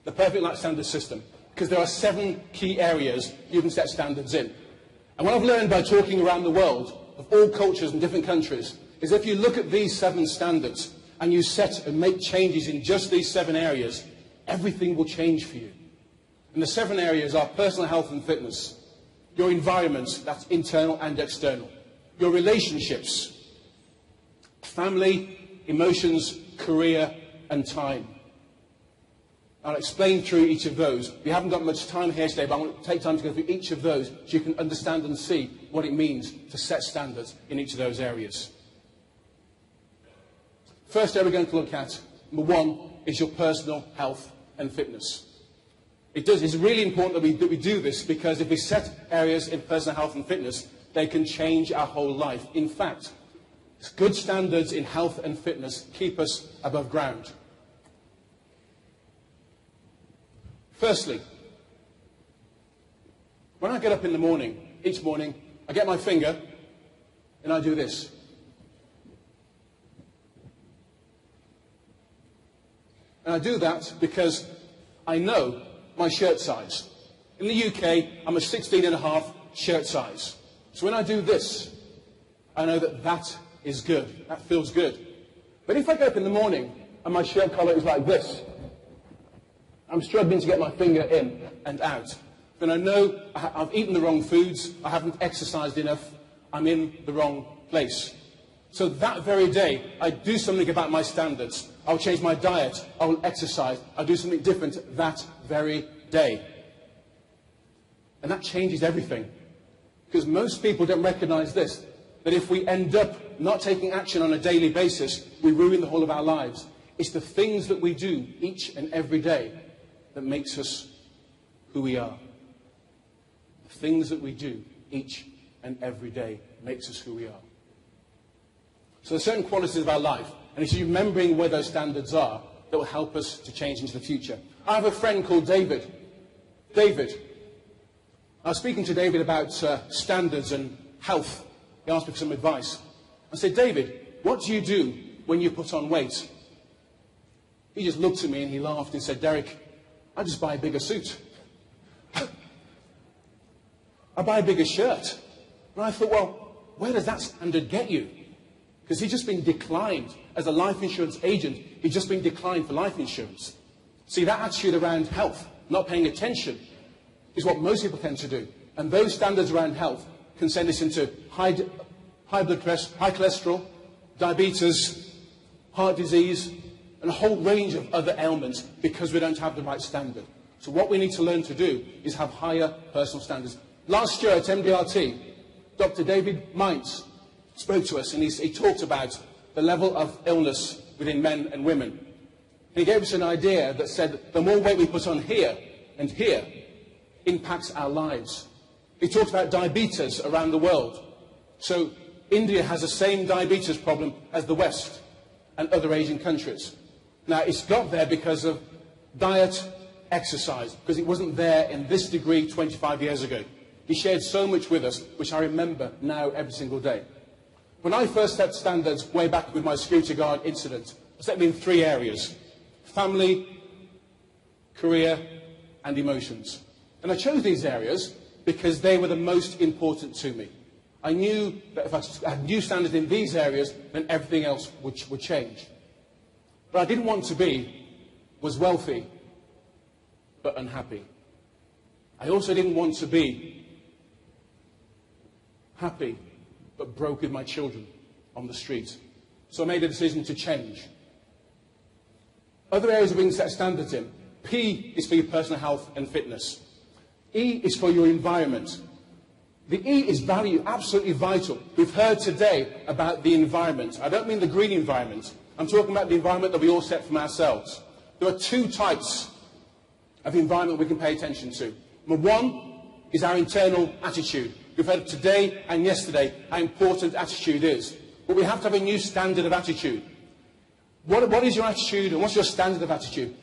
the perfect life standard system, because there are 7 key areas you can set standards in. And what I've learned by talking around the world, of all cultures and different countries, is if you look at these 7 standards and you set and make changes in just these 7 areas, everything will change for you. And the 7 areas are personal health and fitness, your environment, that's internal and external, your relationships, family, emotions, career, and time. I'll explain through each of those. We haven't got much time here today, but I want to take time to go through each of those so you can understand and see what it means to set standards in each of those areas. First area we're going to look at, number 1, is your personal health and fitness. It's really important that we do this, because if we set areas in personal health and fitness, they can change our whole life. In fact, good standards in health and fitness keep us above ground. Firstly, when I get up in the morning, each morning, I get my finger and I do this. And I do that because I know my shirt size. In the UK, I'm a 16.5 shirt size. So when I do this, I know that that is good. That feels good. But if I get up in the morning and my shirt collar is like this, I'm struggling to get my finger in and out, then I know I've eaten the wrong foods, I haven't exercised enough, I'm in the wrong place. So that very day, I do something about my standards. I'll change my diet, I will exercise, I'll do something different that very day. And that changes everything. Because most people don't recognize this, that if we end up not taking action on a daily basis, we ruin the whole of our lives. It's the things that we do each and every day that makes us who we are. The things that we do each and every day makes us who we are. So there are certain qualities of our life, and it's remembering where those standards are that will help us to change into the future. I have a friend called David. David. I was speaking to David about standards and health. He asked me for some advice. I said, David, what do you do when you put on weight? He just looked at me and he laughed and said, Derek, I just buy a bigger suit. I buy a bigger shirt. And I thought, well, where does that standard get you? Because he's just been declined as a life insurance agent. He's just been declined for life insurance. See, that attitude around health, not paying attention, is what most people tend to do. And those standards around health can send us into high blood pressure, high cholesterol, diabetes, heart disease, and a whole range of other ailments because we don't have the right standard. So what we need to learn to do is have higher personal standards. Last year at MDRT, Dr. David Mintz spoke to us and he talked about the level of illness within men and women. He gave us an idea that said the more weight we put on here and here impacts our lives. He talked about diabetes around the world. So India has the same diabetes problem as the West and other Asian countries. Now, it's got there because of diet, exercise, because it wasn't there in this degree 25 years ago. He shared so much with us, which I remember now every single day. When I first set standards way back with my security guard incident, I set them in 3 areas: family, career, and emotions. And I chose these areas because they were the most important to me. I knew that if I had new standards in these areas, then everything else would change. But I didn't want to was wealthy, but unhappy. I also didn't want to be happy, but broke with my children on the street. So I made a decision to change. Other areas we can set standards in. P is for your personal health and fitness. E is for your environment. The E is value, absolutely vital. We've heard today about the environment. I don't mean the green environment. I'm talking about the environment that we all set from ourselves. There are 2 types of environment we can pay attention to. Number 1 is our internal attitude. We've heard today and yesterday how important attitude is. But we have to have a new standard of attitude. What is your attitude and what's your standard of attitude?